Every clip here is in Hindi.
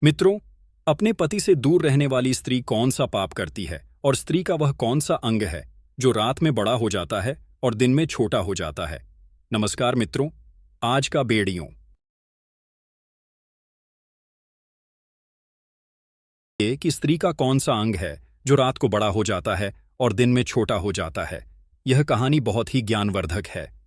मित्रों, अपने पति से दूर रहने वाली स्त्री कौन सा पाप करती है और स्त्री का वह कौन सा अंग है जो रात में बड़ा हो जाता है और दिन में छोटा हो जाता है। नमस्कार मित्रों, आज का बेड़ियों ये कि स्त्री का कौन सा अंग है जो रात को बड़ा हो जाता है और दिन में छोटा हो जाता है। यह कहानी बहुत ही ज्ञानवर्धक है।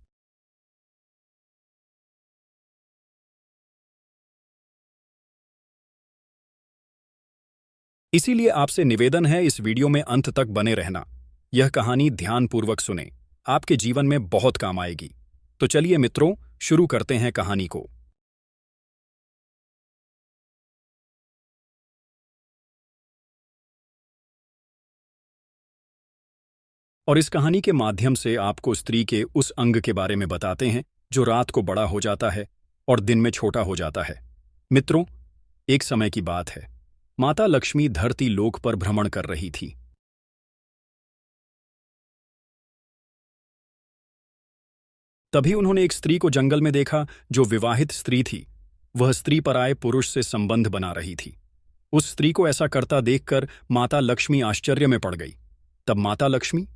इसीलिए आपसे निवेदन है, इस वीडियो में अंत तक बने रहना। यह कहानी ध्यानपूर्वक सुने, आपके जीवन में बहुत काम आएगी। तो चलिए मित्रों, शुरू करते हैं कहानी को। और इस कहानी के माध्यम से आपको स्त्री के उस अंग के बारे में बताते हैं जो रात को बड़ा हो जाता है और दिन में छोटा हो जाता है। मित्रों, एक समय की बात है। माता लक्ष्मी धरती लोक पर भ्रमण कर रही थी। तभी उन्होंने एक स्त्री को जंगल में देखा जो विवाहित स्त्री थी। वह स्त्री पराये पुरुष से संबंध बना रही थी। उस स्त्री को ऐसा करता देखकर माता लक्ष्मी आश्चर्य में पड़ गई। तब माता लक्ष्मी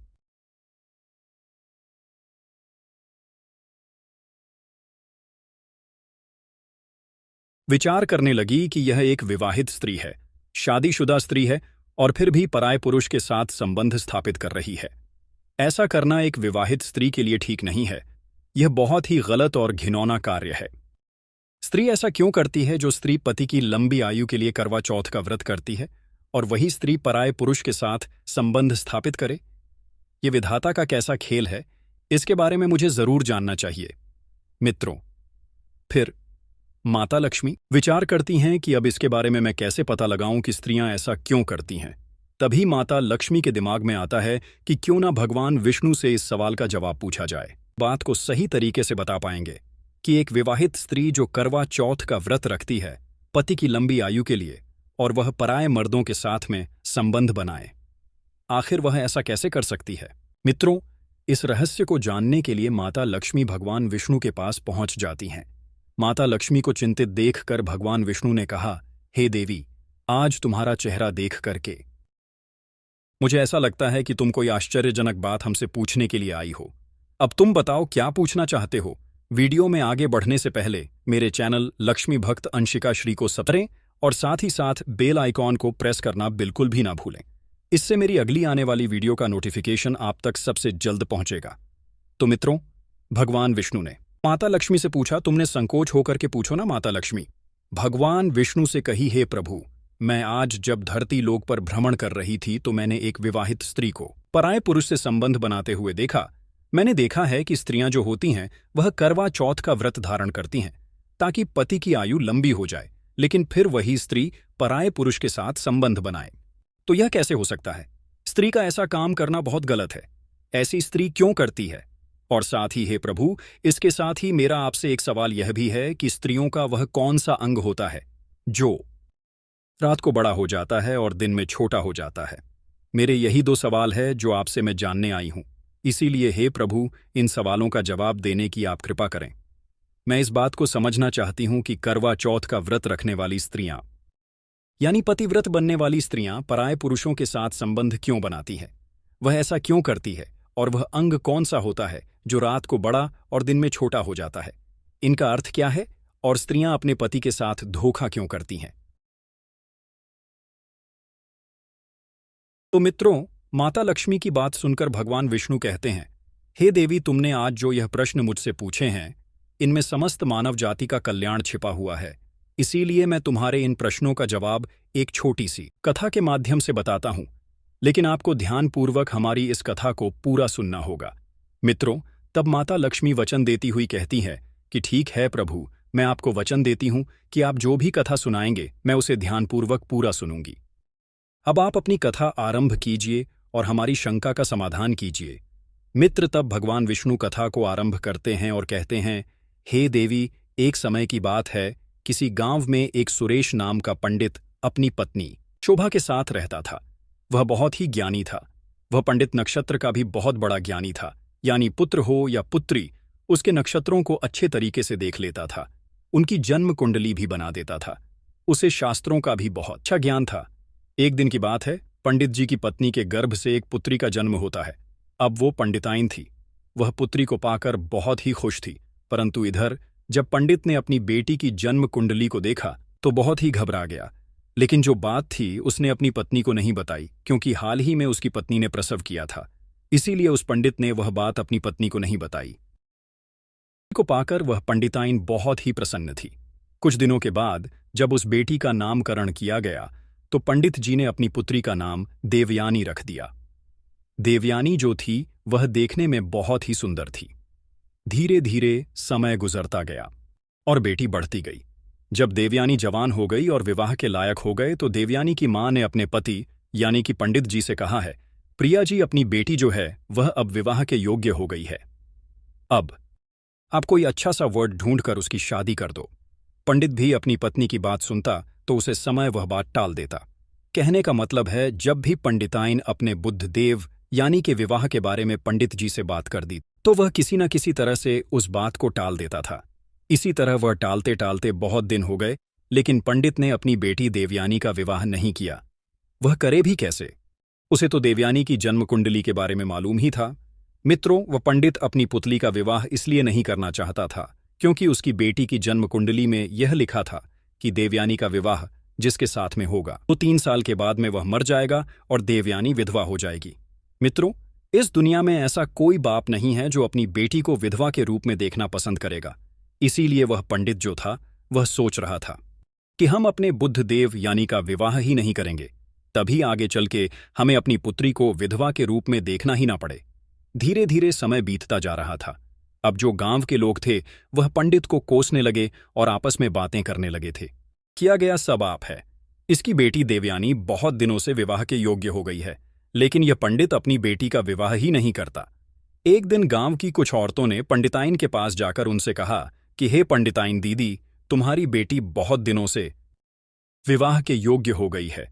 विचार करने लगी कि यह एक विवाहित स्त्री है, शादीशुदा स्त्री है, और फिर भी पराये पुरुष के साथ संबंध स्थापित कर रही है। ऐसा करना एक विवाहित स्त्री के लिए ठीक नहीं है। यह बहुत ही गलत और घिनौना कार्य है। स्त्री ऐसा क्यों करती है? जो स्त्री पति की लंबी आयु के लिए करवा चौथ का व्रत करती है और वही स्त्री पराये पुरुष के साथ संबंध स्थापित करे? ये विधाता का कैसा खेल है, इसके बारे में मुझे जरूर जानना चाहिए। मित्रों, फिर माता लक्ष्मी विचार करती हैं कि अब इसके बारे में मैं कैसे पता लगाऊं कि स्त्रियां ऐसा क्यों करती हैं। तभी माता लक्ष्मी के दिमाग में आता है कि क्यों ना भगवान विष्णु से इस सवाल का जवाब पूछा जाए। बात को सही तरीके से बता पाएंगे कि एक विवाहित स्त्री जो करवा चौथ का व्रत रखती है पति की लंबी आयु के लिए, और वह पराये मर्दों के साथ में संबंध बनाए, आखिर वह ऐसा कैसे कर सकती है? मित्रों, इस रहस्य को जानने के लिए माता लक्ष्मी भगवान विष्णु के पास पहुंच जाती हैं। माता लक्ष्मी को चिंतित देखकर भगवान विष्णु ने कहा, हे देवी, आज तुम्हारा चेहरा देख करके मुझे ऐसा लगता है कि तुम कोई आश्चर्यजनक बात हमसे पूछने के लिए आई हो। अब तुम बताओ, क्या पूछना चाहते हो? वीडियो में आगे बढ़ने से पहले मेरे चैनल लक्ष्मी भक्त अंशिका श्री को सब्सक्राइब करें और साथ ही साथ बेल आइकॉन को प्रेस करना बिल्कुल भी ना भूलें। इससे मेरी अगली आने वाली वीडियो का नोटिफिकेशन आप तक सबसे जल्द पहुंचेगा। तो मित्रों, भगवान विष्णु ने माता लक्ष्मी से पूछा, तुमने संकोच होकर के पूछो ना माता लक्ष्मी। भगवान विष्णु से कही, हे प्रभु, मैं आज जब धरती लोक पर भ्रमण कर रही थी तो मैंने एक विवाहित स्त्री को पराये पुरुष से संबंध बनाते हुए देखा। मैंने देखा है कि स्त्रियां जो होती हैं वह करवा चौथ का व्रत धारण करती हैं ताकि पति की आयु लंबी हो जाए, लेकिन फिर वही स्त्री पराये पुरुष के साथ संबंध बनाए। तो यह कैसे हो सकता है? स्त्री का ऐसा काम करना बहुत गलत है। ऐसी स्त्री क्यों करती है? और साथ ही हे प्रभु, इसके साथ ही मेरा आपसे एक सवाल यह भी है कि स्त्रियों का वह कौन सा अंग होता है जो रात को बड़ा हो जाता है और दिन में छोटा हो जाता है? मेरे यही दो सवाल है जो आपसे मैं जानने आई हूं। इसीलिए हे प्रभु, इन सवालों का जवाब देने की आप कृपा करें। मैं इस बात को समझना चाहती हूं कि करवा चौथ का व्रत रखने वाली स्त्रियां, यानी पतिव्रत बनने वाली स्त्रियां, पराये पुरुषों के साथ संबंध क्यों बनाती हैं? वह ऐसा क्यों करती है? और वह अंग कौन सा होता है जो रात को बड़ा और दिन में छोटा हो जाता है? इनका अर्थ क्या है? और स्त्रियां अपने पति के साथ धोखा क्यों करती हैं? तो मित्रों, माता लक्ष्मी की बात सुनकर भगवान विष्णु कहते हैं, हे देवी, तुमने आज जो यह प्रश्न मुझसे पूछे हैं, इनमें समस्त मानव जाति का कल्याण छिपा हुआ है। इसीलिए मैं तुम्हारे इन प्रश्नों का जवाब एक छोटी सी कथा के माध्यम से बताता हूं, लेकिन आपको ध्यानपूर्वक हमारी इस कथा को पूरा सुनना होगा। मित्रों, तब माता लक्ष्मी वचन देती हुई कहती है कि ठीक है प्रभु, मैं आपको वचन देती हूं कि आप जो भी कथा सुनाएंगे मैं उसे ध्यानपूर्वक पूरा सुनूंगी। अब आप अपनी कथा आरंभ कीजिए और हमारी शंका का समाधान कीजिए। मित्र, तब भगवान विष्णु कथा को आरंभ करते हैं और कहते हैं, हे देवी, एक समय की बात है, किसी गांव में एक सुरेश नाम का पंडित अपनी पत्नी शोभा के साथ रहता था। वह बहुत ही ज्ञानी था। वह पंडित नक्षत्र का भी बहुत बड़ा ज्ञानी था, यानी पुत्र हो या पुत्री, उसके नक्षत्रों को अच्छे तरीके से देख लेता था। उनकी जन्म कुंडली भी बना देता था। उसे शास्त्रों का भी बहुत अच्छा ज्ञान था। एक दिन की बात है, पंडित जी की पत्नी के गर्भ से एक पुत्री का जन्म होता है। अब वो पंडिताइन थी। वह पुत्री को पाकर बहुत ही खुश थी, परंतु इधर जब पंडित ने अपनी बेटी की जन्म कुंडली को देखा तो बहुत ही घबरा गया। लेकिन जो बात थी उसने अपनी पत्नी को नहीं बताई, क्योंकि हाल ही में उसकी पत्नी ने प्रसव किया था। इसीलिए उस पंडित ने वह बात अपनी पत्नी को नहीं बताई। को पाकर वह पंडिताइन बहुत ही प्रसन्न थी। कुछ दिनों के बाद जब उस बेटी का नामकरण किया गया तो पंडित जी ने अपनी पुत्री का नाम देवयानी रख दिया। देवयानी जो थी वह देखने में बहुत ही सुंदर थी। धीरे धीरे समय गुजरता गया और बेटी बढ़ती गई। जब देवयानी जवान हो गई और विवाह के लायक हो गए तो देवयानी की मां ने अपने पति यानी कि पंडित जी से कहा है, प्रिया जी, अपनी बेटी जो है वह अब विवाह के योग्य हो गई है। अब आप कोई अच्छा सा वर्ड ढूंढकर उसकी शादी कर दो। पंडित भी अपनी पत्नी की बात सुनता तो उसे समय वह बात टाल देता। कहने का मतलब है, जब भी पंडिताइन अपने बुद्धदेव यानी कि विवाह के बारे में पंडित जी से बात कर दी तो वह किसी न किसी तरह से उस बात को टाल देता था। इसी तरह वह टालते टालते बहुत दिन हो गए, लेकिन पंडित ने अपनी बेटी देवयानी का विवाह नहीं किया। वह करे भी कैसे? उसे तो देवयानी की जन्म कुंडली के बारे में मालूम ही था। मित्रों, वह पंडित अपनी पुतली का विवाह इसलिए नहीं करना चाहता था क्योंकि उसकी बेटी की जन्म कुंडली में यह लिखा था कि देवयानी का विवाह जिसके साथ में होगा तो 3 साल के बाद में वह मर जाएगा और देवयानी विधवा हो जाएगी। मित्रों, इस दुनिया में ऐसा कोई बाप नहीं है जो अपनी बेटी को विधवा के रूप में देखना पसंद करेगा। इसीलिए वह पंडित जो था वह सोच रहा था कि हम अपने बुद्धदेव यानी का विवाह ही नहीं करेंगे, तभी आगे चल के हमें अपनी पुत्री को विधवा के रूप में देखना ही ना पड़े। धीरे धीरे समय बीतता जा रहा था। अब जो गांव के लोग थे वह पंडित को कोसने लगे और आपस में बातें करने लगे थे। किया गया सब आप है। इसकी बेटी देवयानी बहुत दिनों से विवाह के योग्य हो गई है, लेकिन यह पंडित अपनी बेटी का विवाह ही नहीं करता। एक दिन गांव की कुछ औरतों ने पंडिताइन के पास जाकर उनसे कहा कि हे पंडिताइन दीदी, तुम्हारी बेटी बहुत दिनों से विवाह के योग्य हो गई है,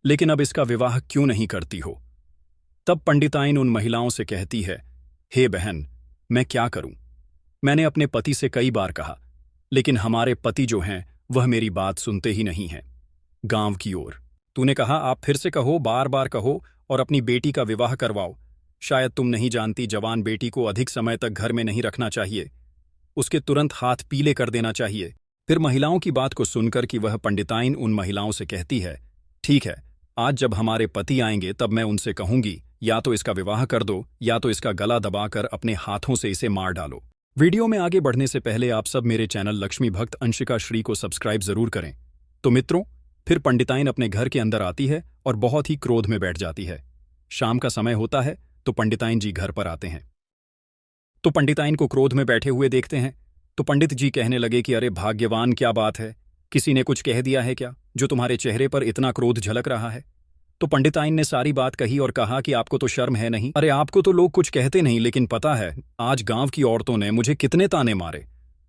लेकिन अब इसका विवाह क्यों नहीं करती हो? तब पंडिताइन उन महिलाओं से कहती है, हे बहन, मैं क्या करूं? मैंने अपने पति से कई बार कहा, लेकिन हमारे पति जो हैं वह मेरी बात सुनते ही नहीं हैं। गांव की ओर, तूने कहा आप फिर से कहो, बार बार कहो और अपनी बेटी का विवाह करवाओ। शायद तुम नहीं जानती, जवान बेटी को अधिक समय तक घर में नहीं रखना चाहिए, उसके तुरंत हाथ पीले कर देना चाहिए। फिर महिलाओं की बात को सुनकर कि वह पंडिताइन उन महिलाओं से कहती है, ठीक है, आज जब हमारे पति आएंगे तब मैं उनसे कहूंगी या तो इसका विवाह कर दो या तो इसका गला दबाकर अपने हाथों से इसे मार डालो। वीडियो में आगे बढ़ने से पहले आप सब मेरे चैनल लक्ष्मी भक्त अंशिका श्री को सब्सक्राइब जरूर करें। तो मित्रों, फिर पंडिताइन अपने घर के अंदर आती है और बहुत ही क्रोध में बैठ जाती है। शाम का समय होता है तो पंडिताइन जी घर पर आते हैं। तो पंडिताइन को क्रोध में बैठे हुए देखते हैं तो पंडित जी कहने लगे कि अरे भाग्यवान, क्या बात है, किसी ने कुछ कह दिया है क्या जो तुम्हारे चेहरे पर इतना क्रोध झलक रहा है? तो पंडिताइन ने सारी बात कही और कहा कि आपको तो शर्म है नहीं? अरे आपको तो लोग कुछ कहते नहीं, लेकिन पता है आज गांव की औरतों ने मुझे कितने ताने मारे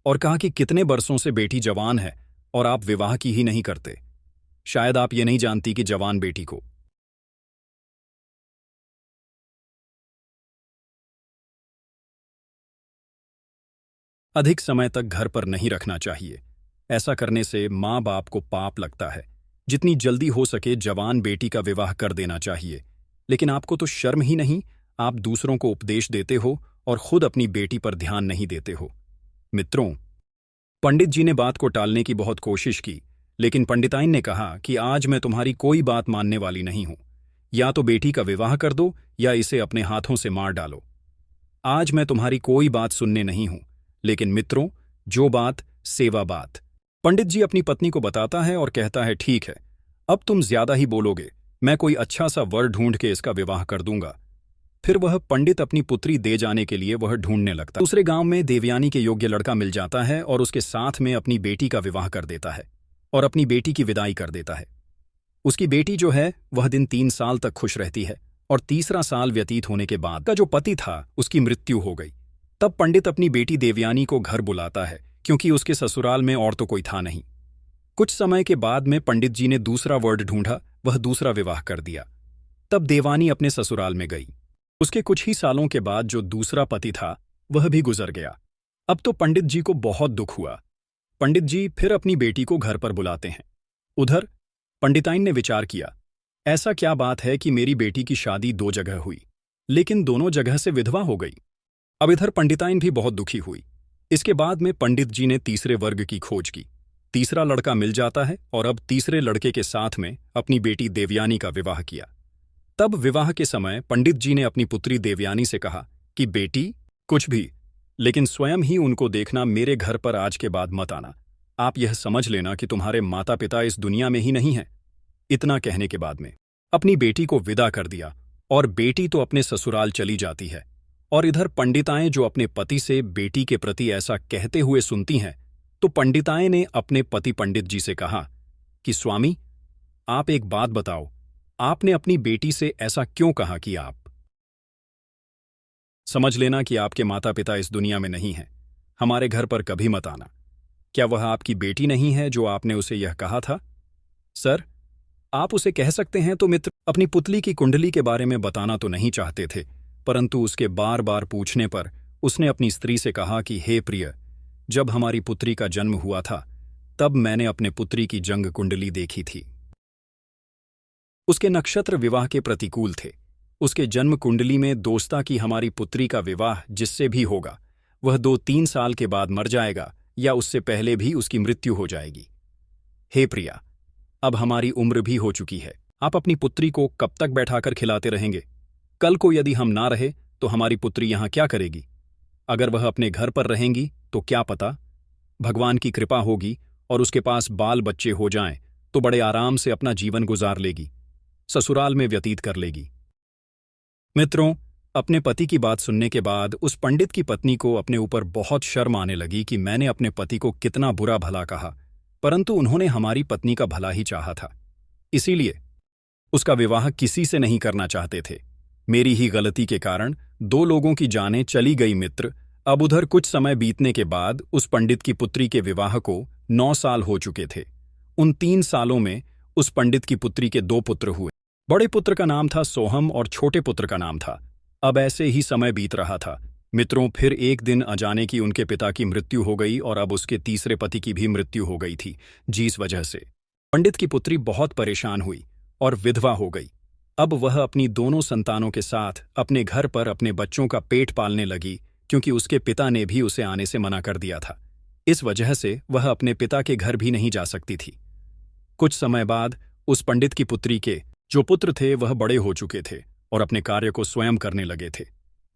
और कहा कि कितने बरसों से बेटी जवान है और आप विवाह की ही नहीं करते। शायद आप ये नहीं जानती कि जवान बेटी को अधिक समय तक घर पर नहीं रखना चाहिए। ऐसा करने से माँ बाप को पाप लगता है। जितनी जल्दी हो सके जवान बेटी का विवाह कर देना चाहिए। लेकिन आपको तो शर्म ही नहीं, आप दूसरों को उपदेश देते हो और खुद अपनी बेटी पर ध्यान नहीं देते हो। मित्रों, पंडित जी ने बात को टालने की बहुत कोशिश की, लेकिन पंडिताइन ने कहा कि आज मैं तुम्हारी कोई बात मानने वाली नहीं हूं। या तो बेटी का विवाह कर दो या इसे अपने हाथों से मार डालो। आज मैं तुम्हारी कोई बात सुनने नहीं हूं। लेकिन मित्रों, जो बात सेवा बात। पंडित जी अपनी पत्नी को बताता है और कहता है, ठीक है, अब तुम ज्यादा ही बोलोगे, मैं कोई अच्छा सा वर ढूंढ के इसका विवाह कर दूंगा। फिर वह पंडित अपनी पुत्री दे जाने के लिए वह ढूंढने लगता। दूसरे गांव में देवयानी के योग्य लड़का मिल जाता है और उसके साथ में अपनी बेटी का विवाह कर देता है और अपनी बेटी की विदाई कर देता है। उसकी बेटी जो है वह दिन 3 साल तक खुश रहती है और तीसरा साल व्यतीत होने के बाद का जो पति था उसकी मृत्यु हो गई। तब पंडित अपनी बेटी देवयानी को घर बुलाता है क्योंकि उसके ससुराल में और तो कोई था नहीं। कुछ समय के बाद में पंडित जी ने दूसरा वर्ड ढूंढा, वह दूसरा विवाह कर दिया। तब देवानी अपने ससुराल में गई। उसके कुछ ही सालों के बाद जो दूसरा पति था वह भी गुजर गया। अब तो पंडित जी को बहुत दुख हुआ। पंडित जी फिर अपनी बेटी को घर पर बुलाते हैं उधर पंडिताइन ने विचार किया, ऐसा क्या बात है कि मेरी बेटी की शादी 2 जगह हुई, लेकिन दोनों जगह से विधवा हो गई। अब इधर पंडिताइन भी बहुत दुखी हुई। इसके बाद में पंडित जी ने तीसरे वर्ग की खोज की। तीसरा लड़का मिल जाता है और अब तीसरे लड़के के साथ में अपनी बेटी देवयानी का विवाह किया। तब विवाह के समय पंडित जी ने अपनी पुत्री देवयानी से कहा कि बेटी, कुछ भी, लेकिन स्वयं ही उनको देखना मेरे घर पर आज के बाद मत आना। आप यह समझ लेना कि तुम्हारे माता पिता इस दुनिया में ही नहीं हैं। इतना कहने के बाद में अपनी बेटी को विदा कर दिया और बेटी तो अपने ससुराल चली जाती है। और इधर पंडिताएं जो अपने पति से बेटी के प्रति ऐसा कहते हुए सुनती हैं, तो पंडिताएं ने अपने पति पंडित जी से कहा कि स्वामी, आप एक बात बताओ, आपने अपनी बेटी से ऐसा क्यों कहा कि आप समझ लेना कि आपके माता पिता इस दुनिया में नहीं हैं, हमारे घर पर कभी मत आना। क्या वह आपकी बेटी नहीं है जो आपने उसे यह कहा था? सर, आप उसे कह सकते हैं। तो मित्र अपनी पुतली की कुंडली के बारे में बताना तो नहीं चाहते थे, परंतु उसके बार बार पूछने पर उसने अपनी स्त्री से कहा कि हे प्रिय, जब हमारी पुत्री का जन्म हुआ था तब मैंने अपने पुत्री की जंग कुंडली देखी थी। उसके नक्षत्र विवाह के प्रतिकूल थे। उसके जन्म कुंडली में दोस्ता की हमारी पुत्री का विवाह जिससे भी होगा वह 2-3 साल के बाद मर जाएगा या उससे पहले भी उसकी मृत्यु हो जाएगी। हे प्रिया, अब हमारी उम्र भी हो चुकी है, आप अपनी पुत्री को कब तक बैठाकर खिलाते रहेंगे? कल को यदि हम ना रहे तो हमारी पुत्री यहां क्या करेगी? अगर वह अपने घर पर रहेंगी तो क्या पता, भगवान की कृपा होगी और उसके पास बाल बच्चे हो जाएं तो बड़े आराम से अपना जीवन गुजार लेगी, ससुराल में व्यतीत कर लेगी। मित्रों, अपने पति की बात सुनने के बाद उस पंडित की पत्नी को अपने ऊपर बहुत शर्म आने लगी कि मैंने अपने पति को कितना बुरा भला कहा, परंतु उन्होंने हमारी पत्नी का भला ही चाहा था, इसीलिए उसका विवाह किसी से नहीं करना चाहते थे। मेरी ही गलती के कारण 2 लोगों की जानें चली गई। मित्र, अब उधर कुछ समय बीतने के बाद उस पंडित की पुत्री के विवाह को 9 साल हो चुके थे। उन 3 सालों में उस पंडित की पुत्री के 2 पुत्र हुए। बड़े पुत्र का नाम था सोहम और छोटे पुत्र का नाम था। अब ऐसे ही समय बीत रहा था। मित्रों, फिर एक दिन अजाने की उनके पिता की मृत्यु हो गई और अब उसके तीसरे पति की भी मृत्यु हो गई थी, जिस वजह से पंडित की पुत्री बहुत परेशान हुई और विधवा हो गई। अब वह अपनी दोनों संतानों के साथ अपने घर पर अपने बच्चों का पेट पालने लगी, क्योंकि उसके पिता ने भी उसे आने से मना कर दिया था। इस वजह से वह अपने पिता के घर भी नहीं जा सकती थी। कुछ समय बाद उस पंडित की पुत्री के जो पुत्र थे वह बड़े हो चुके थे और अपने कार्य को स्वयं करने लगे थे।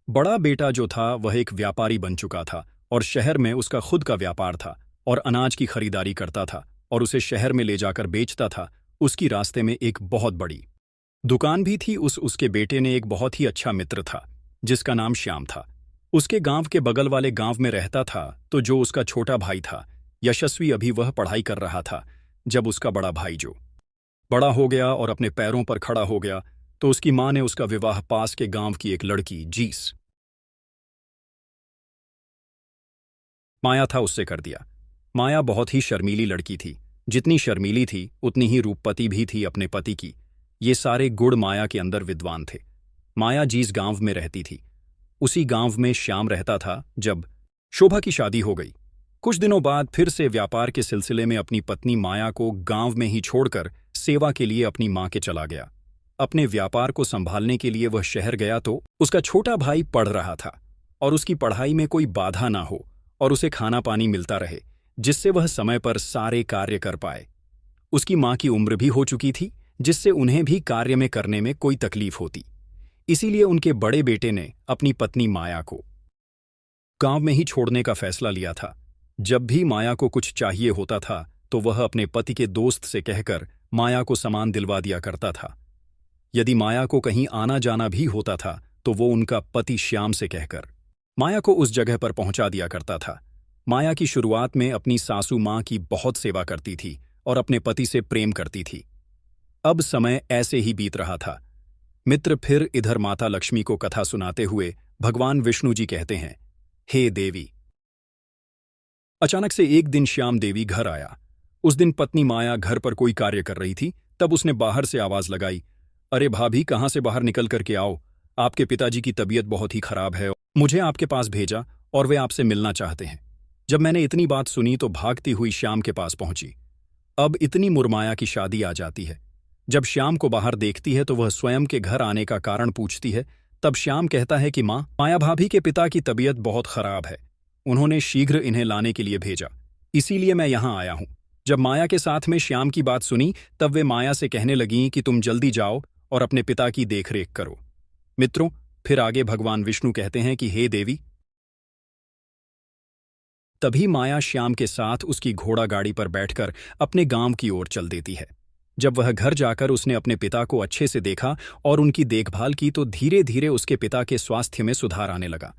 बड़ा बेटा जो था वह एक व्यापारी बन चुका था और शहर में उसका खुद का व्यापार था और अनाज की खरीदारी करता था और उसे शहर में ले जाकर बेचता था। उसकी रास्ते में एक बहुत बड़ी दुकान भी थी। उसके बेटे ने एक बहुत ही अच्छा मित्र था जिसका नाम श्याम था। उसके गांव के बगल वाले गांव में रहता था। तो जो उसका छोटा भाई था यशस्वी, अभी वह पढ़ाई कर रहा था। जब उसका बड़ा भाई जो बड़ा हो गया और अपने पैरों पर खड़ा हो गया तो उसकी मां ने उसका विवाह पास के गांव की एक लड़की जीस माया था उससे कर दिया। माया बहुत ही शर्मीली लड़की थी। जितनी शर्मीली थी उतनी ही रूपवती भी थी अपने पति की। ये सारे गुण माया के अंदर विद्वान थे। माया जिस गांव में रहती थी उसी गांव में श्याम रहता था। जब शोभा की शादी हो गई, कुछ दिनों बाद फिर से व्यापार के सिलसिले में अपनी पत्नी माया को गांव में ही छोड़कर सेवा के लिए अपनी मां के चला गया। अपने व्यापार को संभालने के लिए वह शहर गया तो उसका छोटा भाई पढ़ रहा था और उसकी पढ़ाई में कोई बाधा ना हो और उसे खाना पानी मिलता रहे, जिससे वह समय पर सारे कार्य कर पाए। उसकी मां की उम्र भी हो चुकी थी, जिससे उन्हें भी कार्य में करने में कोई तकलीफ होती। इसीलिए उनके बड़े बेटे ने अपनी पत्नी माया को गांव में ही छोड़ने का फैसला लिया था। जब भी माया को कुछ चाहिए होता था तो वह अपने पति के दोस्त से कहकर माया को सामान दिलवा दिया करता था। यदि माया को कहीं आना जाना भी होता था तो वो उनका पति श्याम से कहकर माया को उस जगह पर पहुंचा दिया करता था। माया की शुरुआत में अपनी सासू मां की बहुत सेवा करती थी और अपने पति से प्रेम करती थी। अब समय ऐसे ही बीत रहा था। मित्र, फिर इधर माता लक्ष्मी को कथा सुनाते हुए भगवान विष्णु जी कहते हैं, हे देवी। अचानक से एक दिन श्याम देवी घर आया। उस दिन पत्नी माया घर पर कोई कार्य कर रही थी। तब उसने बाहर से आवाज लगाई, अरे भाभी, कहाँ से बाहर निकल करके आओ, आपके पिताजी की तबीयत बहुत ही खराब है, मुझे आपके पास भेजा और वे आपसे मिलना चाहते हैं। जब मैंने इतनी बात सुनी तो भागती हुई श्याम के पास पहुंची अब इतनी मुरमाया की शादी आ जाती है। जब श्याम को बाहर देखती है तो वह स्वयं के घर आने का कारण पूछती है। तब श्याम कहता है कि माँ, माया भाभी के पिता की तबीयत बहुत खराब है, उन्होंने शीघ्र इन्हें लाने के लिए भेजा, इसीलिए मैं यहां आया हूं। जब माया के साथ में श्याम की बात सुनी तब वे माया से कहने लगीं कि तुम जल्दी जाओ और अपने पिता की देखरेख करो। मित्रों, फिर आगे भगवान विष्णु कहते हैं कि हे देवी। तभी माया श्याम के साथ उसकी घोड़ा गाड़ी पर बैठकर अपने गांव की ओर चल देती है। जब वह घर जाकर उसने अपने पिता को अच्छे से देखा और उनकी देखभाल की तो धीरे धीरे उसके पिता के स्वास्थ्य में सुधार आने लगा।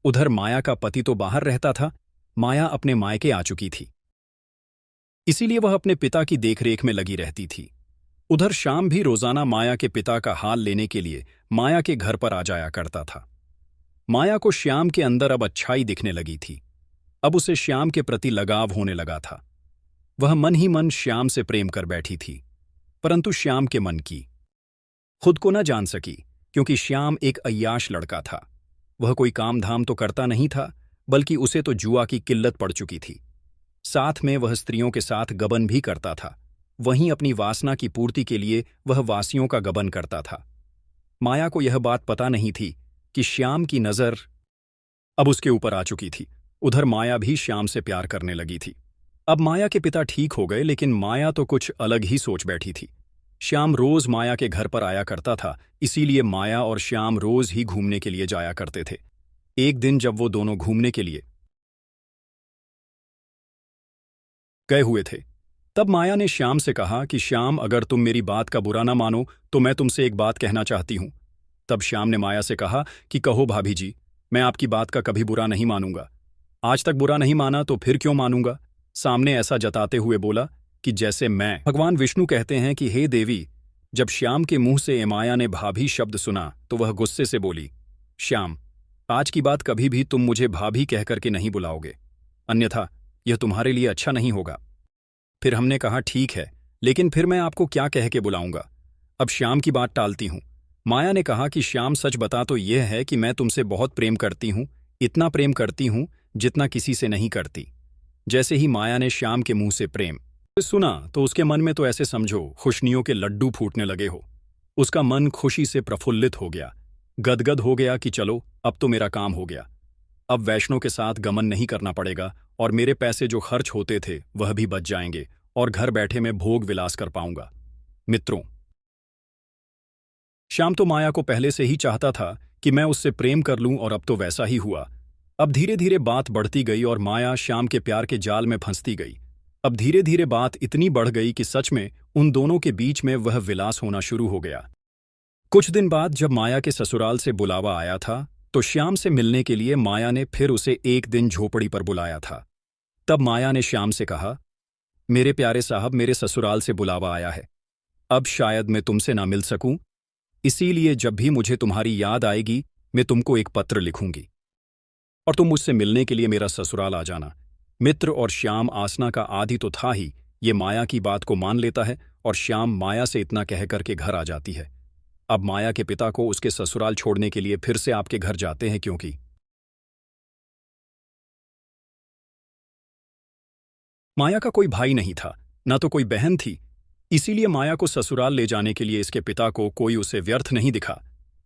उधर माया का पति तो बाहर रहता था, माया अपने मायके आ चुकी थी, इसीलिए वह अपने पिता की देखरेख में लगी रहती थी। उधर श्याम भी रोजाना माया के पिता का हाल लेने के लिए माया के घर पर आ जाया करता था। माया को श्याम के अंदर अब अच्छाई दिखने लगी थी। अब उसे श्याम के प्रति लगाव होने लगा था। वह मन ही मन श्याम से प्रेम कर बैठी थी, परंतु श्याम के मन की खुद को न जान सकी, क्योंकि श्याम एक अय्याश लड़का था। वह कोई काम धाम तो करता नहीं था, बल्कि उसे तो जुआ की किल्लत पड़ चुकी थी। साथ में वह स्त्रियों के साथ गबन भी करता था। वहीं अपनी वासना की पूर्ति के लिए वह वासियों का गबन करता था। माया को यह बात पता नहीं थी कि श्याम की नजर अब उसके ऊपर आ चुकी थी। उधर माया भी श्याम से प्यार करने लगी थी। अब माया के पिता ठीक हो गए, लेकिन माया तो कुछ अलग ही सोच बैठी थी। श्याम रोज माया के घर पर आया करता था, इसीलिए माया और श्याम रोज ही घूमने के लिए जाया करते थे। एक दिन जब वो दोनों घूमने के लिए गए हुए थे, तब माया ने श्याम से कहा कि श्याम, अगर तुम मेरी बात का बुरा ना मानो तो मैं तुमसे एक बात कहना चाहती हूं। तब श्याम ने माया से कहा कि कहो भाभी जी, मैं आपकी बात का कभी बुरा नहीं मानूंगा। आज तक बुरा नहीं माना तो फिर क्यों मानूंगा? सामने ऐसा जताते हुए बोला कि जैसे मैं। भगवान विष्णु कहते हैं कि हे देवी, जब श्याम के मुंह से माया ने भाभी शब्द सुना तो वह गुस्से से बोली, श्याम, आज की बात कभी भी तुम मुझे भाभी कह करके नहीं बुलाओगे, अन्यथा यह तुम्हारे लिए अच्छा नहीं होगा। फिर हमने कहा ठीक है, लेकिन फिर मैं आपको क्या कह के बुलाऊंगा? अब श्याम की बात टालती हूं। माया ने कहा कि श्याम, सच बता तो यह है कि मैं तुमसे बहुत प्रेम करती हूं, इतना प्रेम करती हूं जितना किसी से नहीं करती। जैसे ही माया ने श्याम के मुंह से प्रेम सुना तो उसके मन में तो ऐसे समझो खुशनियों के लड्डू फूटने लगे हो। उसका मन खुशी से प्रफुल्लित हो गया, गदगद हो गया कि चलो अब तो मेरा काम हो गया। अब वैष्णव के साथ गमन नहीं करना पड़ेगा और मेरे पैसे जो खर्च होते थे वह भी बच जाएंगे और घर बैठे मैं भोग विलास कर पाऊंगा। मित्रों, श्याम तो माया को पहले से ही चाहता था कि मैं उससे प्रेम कर लूं और अब तो वैसा ही हुआ। अब धीरे धीरे बात बढ़ती गई और माया श्याम के प्यार के जाल में फंसती गई। अब धीरे धीरे बात इतनी बढ़ गई कि सच में उन दोनों के बीच में वह विलास होना शुरू हो गया। कुछ दिन बाद जब माया के ससुराल से बुलावा आया था तो श्याम से मिलने के लिए माया ने फिर उसे एक दिन झोपड़ी पर बुलाया था। तब माया ने श्याम से कहा, मेरे प्यारे साहब, मेरे ससुराल से बुलावा आया है, अब शायद मैं तुमसे ना मिल सकूं, इसीलिए जब भी मुझे तुम्हारी याद आएगी मैं तुमको एक पत्र लिखूंगी और तुम मुझसे मिलने के लिए मेरा ससुराल आ जाना। मित्र और श्याम आसना का आदि तो था ही, ये माया की बात को मान लेता है और श्याम माया से इतना कह करके घर आ जाती है। अब माया के पिता को उसके ससुराल छोड़ने के लिए फिर से आपके घर जाते हैं, क्योंकि माया का कोई भाई नहीं था, ना तो कोई बहन थी, इसीलिए माया को ससुराल ले जाने के लिए इसके पिता को कोई उसे व्यर्थ नहीं दिखा।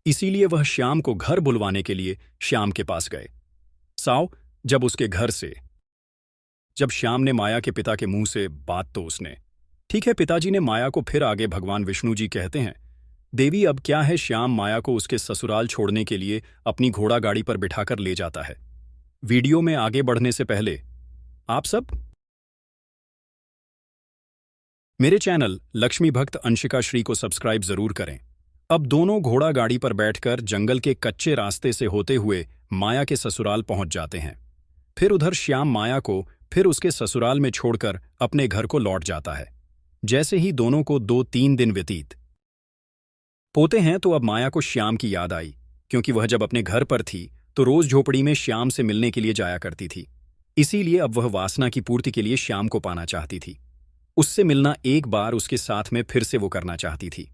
इसीलिए वह श्याम को घर बुलवाने के लिए श्याम के पास गए। जब उसके घर से जब श्याम ने माया के पिता के मुंह से बात तो उसने ठीक है, पिताजी ने माया को फिर आगे भगवान विष्णु जी कहते हैं, देवी अब क्या है, श्याम माया को उसके ससुराल छोड़ने के लिए अपनी घोड़ा गाड़ी पर बिठाकर ले जाता है। वीडियो में आगे बढ़ने से पहले आप सब मेरे चैनल लक्ष्मी भक्त अंशिका श्री को सब्सक्राइब जरूर करें। अब दोनों घोड़ा गाड़ी पर बैठकर जंगल के कच्चे रास्ते से होते हुए माया के ससुराल पहुंच जाते हैं। फिर उधर श्याम माया को फिर उसके ससुराल में छोड़कर अपने घर को लौट जाता है। जैसे ही दोनों को 2-3 दिन व्यतीत होते हैं तो अब माया को श्याम की याद आई, क्योंकि वह जब अपने घर पर थी तो रोज झोपड़ी में श्याम से मिलने के लिए जाया करती थी। इसीलिए अब वह वासना की पूर्ति के लिए श्याम को पाना चाहती थी। उससे मिलना एक बार उसके साथ में फिर से वो करना चाहती थी।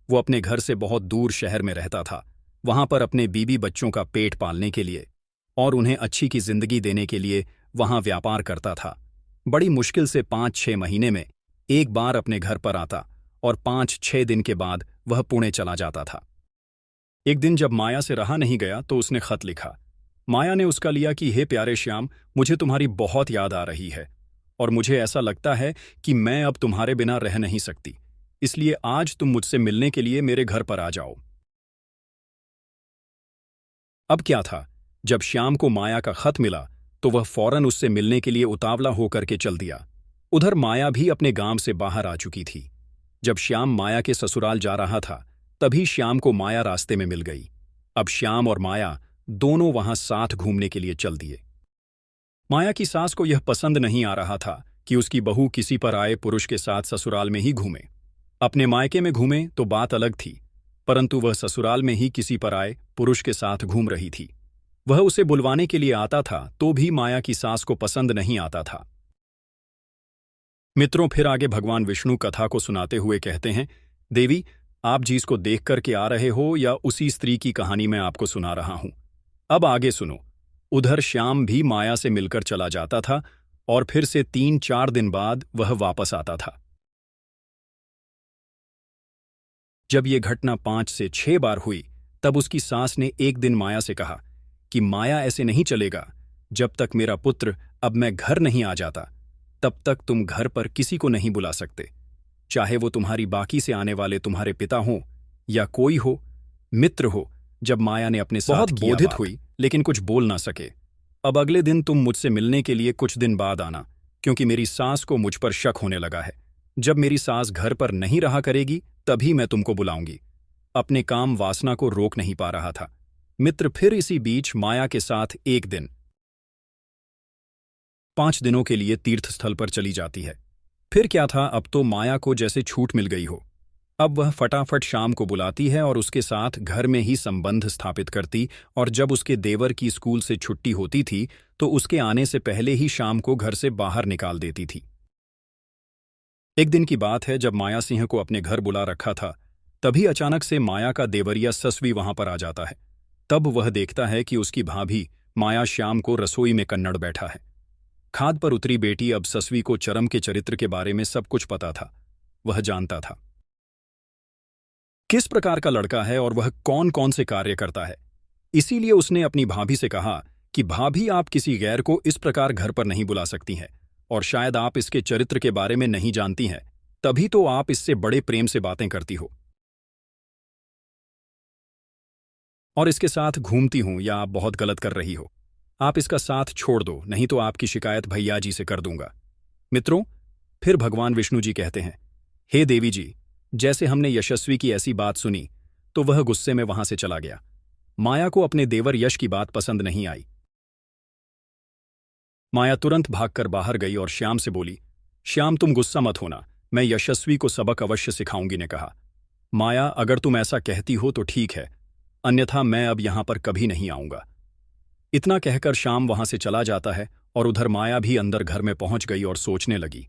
वो अपने घर से बहुत दूर शहर में रहता था, वहां पर अपने बीबी बच्चों का पेट पालने के लिए और उन्हें अच्छी की जिंदगी देने के लिए वहां व्यापार करता था। बड़ी मुश्किल से 5-6 महीने में एक बार अपने घर पर आता और 5-6 दिन के बाद वह पुणे चला जाता था। एक दिन जब माया से रहा नहीं गया तो उसने खत लिखा। माया ने उसका लिया कि हे प्यारे श्याम, मुझे तुम्हारी बहुत याद आ रही है और मुझे ऐसा लगता है कि मैं अब तुम्हारे बिना रह नहीं सकती, इसलिए आज तुम मुझसे मिलने के लिए मेरे घर पर आ जाओ। अब क्या था, जब श्याम को माया का खत मिला तो वह फौरन उससे मिलने के लिए उतावला होकर के चल दिया। उधर माया भी अपने गांव से बाहर आ चुकी थी। जब श्याम माया के ससुराल जा रहा था तभी श्याम को माया रास्ते में मिल गई। अब श्याम और माया दोनों वहां साथ घूमने के लिए चल दिए। माया की सास को यह पसंद नहीं आ रहा था कि उसकी बहू किसी पर आए पुरुष के साथ ससुराल में ही घूमे। अपने मायके में घूमे तो बात अलग थी, परंतु वह ससुराल में ही किसी पर आए पुरुष के साथ घूम रही थी। वह उसे बुलवाने के लिए आता था तो भी माया की सास को पसंद नहीं आता था। मित्रों, फिर आगे भगवान विष्णु कथा को सुनाते हुए कहते हैं, देवी, आप जिसको देख करके आ रहे हो या उसी स्त्री की कहानी मैं आपको सुना रहा हूं। अब आगे सुनो। उधर श्याम भी माया से मिलकर चला जाता था और फिर से 3-4 दिन बाद वह वापस आता था। जब ये घटना 5 से 6 बार हुई तब उसकी सास ने एक दिन माया से कहा कि माया, ऐसे नहीं चलेगा। जब तक मेरा पुत्र अब मैं घर नहीं आ जाता तब तक तुम घर पर किसी को नहीं बुला सकते, चाहे वो तुम्हारी बाकी से आने वाले तुम्हारे पिता हों या कोई हो, मित्र हो। जब माया ने अपने साथ बहुत बोधित हुई लेकिन कुछ बोल ना सके। अब अगले दिन तुम मुझसे मिलने के लिए कुछ दिन बाद आना, क्योंकि मेरी सास को मुझ पर शक होने लगा है। जब मेरी सास घर पर नहीं रहा करेगी तभी मैं तुमको बुलाऊंगी। अपने काम वासना को रोक नहीं पा रहा था। मित्र फिर इसी बीच माया के साथ एक दिन 5 दिनों के लिए तीर्थ स्थल पर चली जाती है। फिर क्या था, अब तो माया को जैसे छूट मिल गई हो। अब वह फटाफट शाम को बुलाती है और उसके साथ घर में ही संबंध स्थापित करती, और जब उसके देवर की स्कूल से छुट्टी होती थी तो उसके आने से पहले ही शाम को घर से बाहर निकाल देती थी। एक दिन की बात है, जब माया सिंह को अपने घर बुला रखा था तभी अचानक से माया का देवरिया ससवी वहां पर आ जाता है। तब वह देखता है कि उसकी भाभी माया श्याम को रसोई में कन्नड़ बैठा है। खाद पर उतरी बेटी अब ससवी को चरम के चरित्र के बारे में सब कुछ पता था। वह जानता था किस प्रकार का लड़का है और वह कौन कौन से कार्य करता है। इसीलिए उसने अपनी भाभी से कहा कि भाभी, आप किसी गैर को इस प्रकार घर पर नहीं बुला सकती हैं, और शायद आप इसके चरित्र के बारे में नहीं जानती हैं, तभी तो आप इससे बड़े प्रेम से बातें करती हो और इसके साथ घूमती हूं, या आप बहुत गलत कर रही हो। आप इसका साथ छोड़ दो, नहीं तो आपकी शिकायत भैया जी से कर दूंगा। मित्रों, फिर भगवान विष्णु जी कहते हैं, हे देवी जी, जैसे हमने यशस्वी की ऐसी बात सुनी तो वह गुस्से में वहां से चला गया। माया को अपने देवर यश की बात पसंद नहीं आई। माया तुरंत भागकर बाहर गई और श्याम से बोली, श्याम, तुम गुस्सा मत होना, मैं यशस्वी को सबक अवश्य सिखाऊंगी। ने कहा, माया, अगर तुम ऐसा कहती हो तो ठीक है, अन्यथा मैं अब यहां पर कभी नहीं आऊंगा। इतना कहकर श्याम वहां से चला जाता है और उधर माया भी अंदर घर में पहुंच गई और सोचने लगी,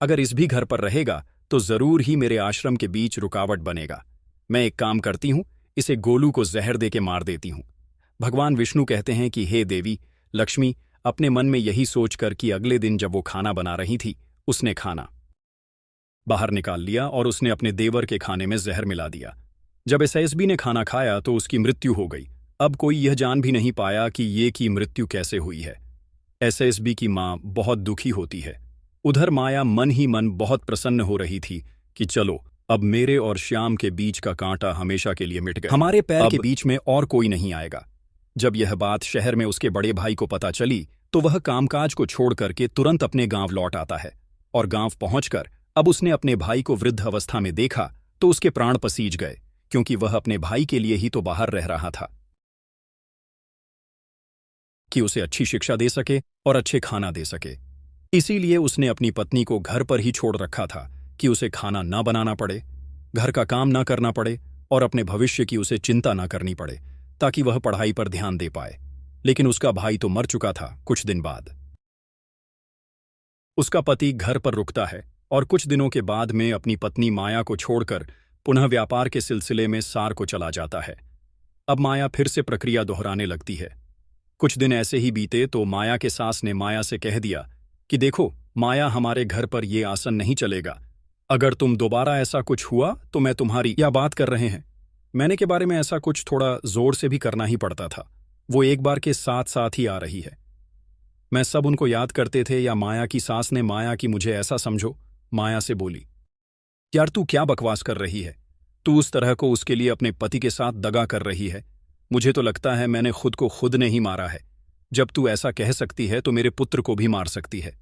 अगर इस भी घर पर रहेगा तो जरूर ही मेरे आश्रम के बीच रुकावट बनेगा। मैं एक काम करती हूं, इसे गोलू को जहर दे के मार देती हूं। भगवान विष्णु कहते हैं कि हे देवी लक्ष्मी, अपने मन में यही सोचकर कि अगले दिन जब वो खाना बना रही थी उसने खाना बाहर निकाल लिया और उसने अपने देवर के खाने में जहर मिला दिया। जब एसएसबी ने खाना खाया तो उसकी मृत्यु हो गई। अब कोई यह जान भी नहीं पाया कि ये की मृत्यु कैसे हुई है। एसएसबी की मां बहुत दुखी होती है। उधर माया मन ही मन बहुत प्रसन्न हो रही थी कि चलो, अब मेरे और श्याम के बीच का कांटा हमेशा के लिए मिट गया। हमारे पैर के बीच में और कोई नहीं आएगा। जब यह बात शहर में उसके बड़े भाई को पता चली तो वह कामकाज को छोड़ करके तुरंत अपने गांव लौट आता है, और गांव पहुंचकर अब उसने अपने भाई को वृद्ध अवस्था में देखा तो उसके प्राण पसीज गए, क्योंकि वह अपने भाई के लिए ही तो बाहर रह रहा था कि उसे अच्छी शिक्षा दे सके और अच्छे खाना दे सके। इसीलिए उसने अपनी पत्नी को घर पर ही छोड़ रखा था कि उसे खाना ना बनाना पड़े, घर का काम ना करना पड़े और अपने भविष्य की उसे चिंता ना करनी पड़े, ताकि वह पढ़ाई पर ध्यान दे पाए। लेकिन उसका भाई तो मर चुका था। कुछ दिन बाद उसका पति घर पर रुकता है और कुछ दिनों के बाद में अपनी पत्नी माया को छोड़कर पुनः व्यापार के सिलसिले में सार को चला जाता है। अब माया फिर से प्रक्रिया दोहराने लगती है। कुछ दिन ऐसे ही बीते तो माया के सास ने माया से कह दिया कि देखो, माया, हमारे घर पर ये आसन नहीं चलेगा। अगर तुम दोबारा ऐसा कुछ हुआ तो मैं तुम्हारी क्या बात कर रहे हैं। मैंने के बारे में ऐसा कुछ थोड़ा जोर से भी करना ही पड़ता था। वो एक बार के साथ साथ ही आ रही है। मैं सब उनको याद करते थे या माया की सास ने माया की मुझे ऐसा समझो। माया से बोली, यार तू क्या बकवास कर रही है। तू उस तरह को उसके लिए अपने पति के साथ दगा कर रही है। मुझे तो लगता है मैंने खुद को खुद ने ही मारा है। जब तू ऐसा कह सकती है तो मेरे पुत्र को भी मार सकती है।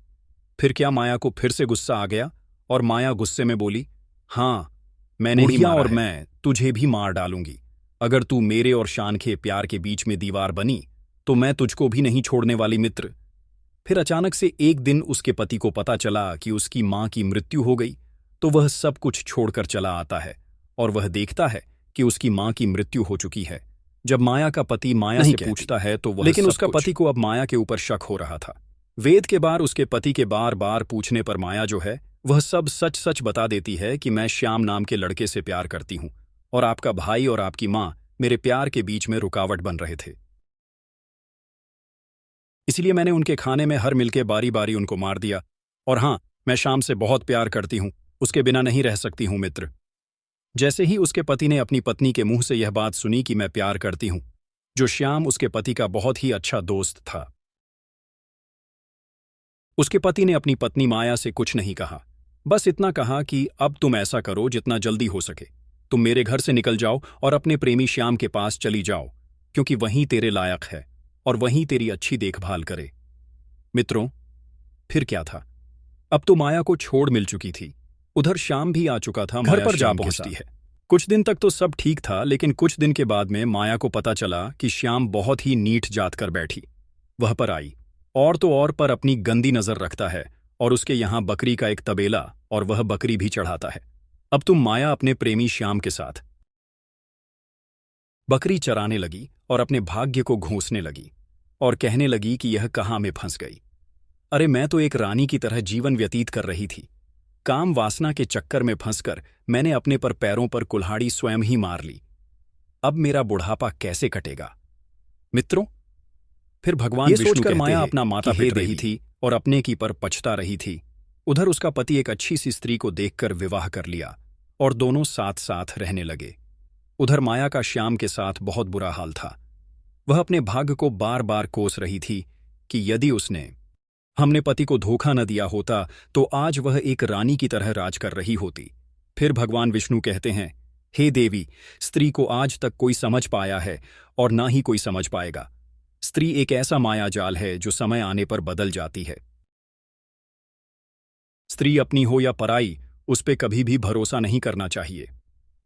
फिर क्या? माया को फिर से गुस्सा आ गया और माया गुस्से में बोली, हाँ मैंने ही मारा और मैं तुझे भी मार डालूंगी। अगर तू मेरे और शान के प्यार के बीच में दीवार बनी तो मैं तुझको भी नहीं छोड़ने वाली मित्र। फिर अचानक से एक दिन उसके पति को पता चला कि उसकी मां की मृत्यु हो गई, तो वह सब कुछ छोड़कर चला आता है और वह देखता है कि उसकी मां की मृत्यु हो चुकी है। जब माया का पति माया से पूछता है तो वह लेकिन उसका पति को अब माया के ऊपर शक हो रहा था। वेद के बार उसके पति के बार बार पूछने पर माया जो है वह सब सच सच बता देती है कि मैं श्याम नाम के लड़के से प्यार करती हूं और आपका भाई और आपकी मां मेरे प्यार के बीच में रुकावट बन रहे थे। इसलिए मैंने उनके खाने में हर मिलके बारी बारी उनको मार दिया। और हां, मैं श्याम से बहुत प्यार करती हूं, उसके बिना नहीं रह सकती हूं मित्र। जैसे ही उसके पति ने अपनी पत्नी के मुंह से यह बात सुनी कि मैं प्यार करती हूं, जो श्याम उसके पति का बहुत ही अच्छा दोस्त था, उसके पति ने अपनी पत्नी माया से कुछ नहीं कहा। बस इतना कहा कि अब तुम ऐसा करो जितना जल्दी हो सके। तुम मेरे घर से निकल जाओ और अपने प्रेमी श्याम के पास चली जाओ, क्योंकि वहीं तेरे लायक है और वहीं तेरी अच्छी देखभाल करे। मित्रों, फिर क्या था? अब तो माया को छोड़ मिल चुकी थी। उधर श्याम भी आ चुका था, घर पर जा पहुंचती है। कुछ दिन तक तो सब ठीक था, लेकिन कुछ दिन के बाद में माया को पता चला कि श्याम बहुत ही नीठ जात कर बैठी। वह पर आई और तो और पर अपनी गंदी नजर रखता है और उसके यहां बकरी का एक तबेला और वह बकरी भी चढ़ाता है। अब तुम माया अपने प्रेमी श्याम के साथ बकरी चराने लगी और अपने भाग्य को घूंसने लगी और कहने लगी कि यह कहां में फंस गई। अरे मैं तो एक रानी की तरह जीवन व्यतीत कर रही थी। काम वासना के चक्कर में फंसकर मैंने अपने पर पैरों पर कुल्हाड़ी स्वयं ही मार ली। अब मेरा बुढ़ापा कैसे कटेगा? मित्रों, फिर भगवान ये सोचकर माया अपना माथा पीट रही थी और अपने की पर पछता रही थी। उधर उसका पति एक अच्छी सी स्त्री को देखकर विवाह कर लिया और दोनों साथ साथ रहने लगे। उधर माया का श्याम के साथ बहुत बुरा हाल था। वह अपने भाग्य को बार बार कोस रही थी कि यदि उसने हमने पति को धोखा न दिया होता तो आज वह एक रानी की तरह राज कर रही होती। फिर भगवान विष्णु कहते हैं, हे देवी, स्त्री को आज तक कोई समझ पाया है और ना ही कोई समझ पाएगा। स्त्री एक ऐसा माया जाल है जो समय आने पर बदल जाती है। स्त्री अपनी हो या पराई, उस पे कभी भी भरोसा नहीं करना चाहिए।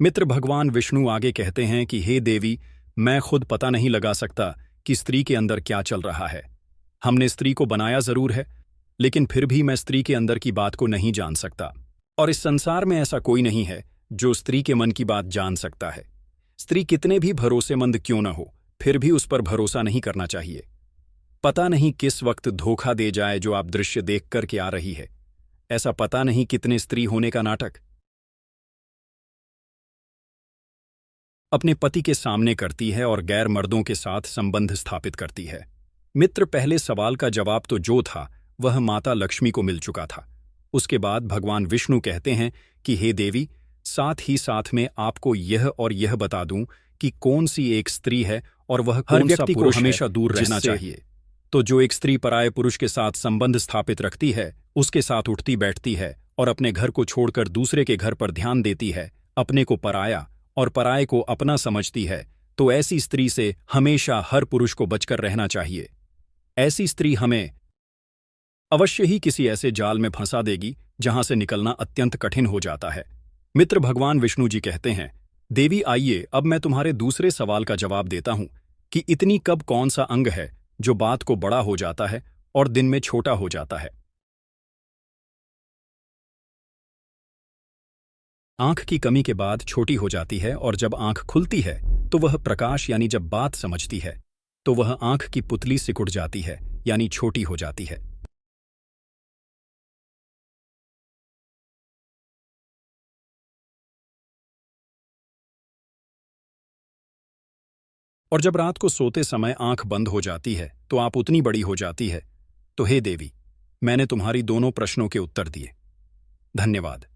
मित्र, भगवान विष्णु आगे कहते हैं कि हे देवी, मैं खुद पता नहीं लगा सकता कि स्त्री के अंदर क्या चल रहा है। हमने स्त्री को बनाया जरूर है, लेकिन फिर भी मैं स्त्री के अंदर की बात को नहीं जान सकता। और इस संसार में ऐसा कोई नहीं है जो स्त्री के मन की बात जान सकता है। स्त्री कितने भी भरोसेमंद क्यों न हो, फिर भी उस पर भरोसा नहीं करना चाहिए। पता नहीं किस वक्त धोखा दे जाए जो आप दृश्य देख करके आ रही है। ऐसा पता नहीं कितने स्त्री होने का नाटक अपने पति के सामने करती है और गैर मर्दों के साथ संबंध स्थापित करती है। मित्र, पहले सवाल का जवाब तो जो था वह माता लक्ष्मी को मिल चुका था। उसके बाद भगवान विष्णु कहते हैं कि हे देवी, साथ ही साथ में आपको यह और यह बता दूं कि कौन सी एक स्त्री है और वह हर व्यक्ति को हमेशा दूर रहना चाहिए। तो जो एक स्त्री पराये पुरुष के साथ संबंध स्थापित रखती है, उसके साथ उठती बैठती है और अपने घर को छोड़कर दूसरे के घर पर ध्यान देती है, अपने को पराया और पराये को अपना समझती है, तो ऐसी स्त्री से हमेशा हर पुरुष को बचकर रहना चाहिए। ऐसी स्त्री हमें अवश्य ही किसी ऐसे जाल में फंसा देगी जहां से निकलना अत्यंत कठिन हो जाता है। मित्र, भगवान विष्णु जी कहते हैं, देवी आइए अब मैं तुम्हारे दूसरे सवाल का जवाब देता हूं कि इतनी कब कौन सा अंग है जो बात को बड़ा हो जाता है और दिन में छोटा हो जाता है। आंख की कमी के बाद छोटी हो जाती है और जब आंख खुलती है तो वह प्रकाश यानी जब बात समझती है तो वह आंख की पुतली सिकुड़ जाती है यानी छोटी हो जाती है। और जब रात को सोते समय आंख बंद हो जाती है तो आप उतनी बड़ी हो जाती है। तो हे देवी, मैंने तुम्हारी दोनों प्रश्नों के उत्तर दिए। धन्यवाद।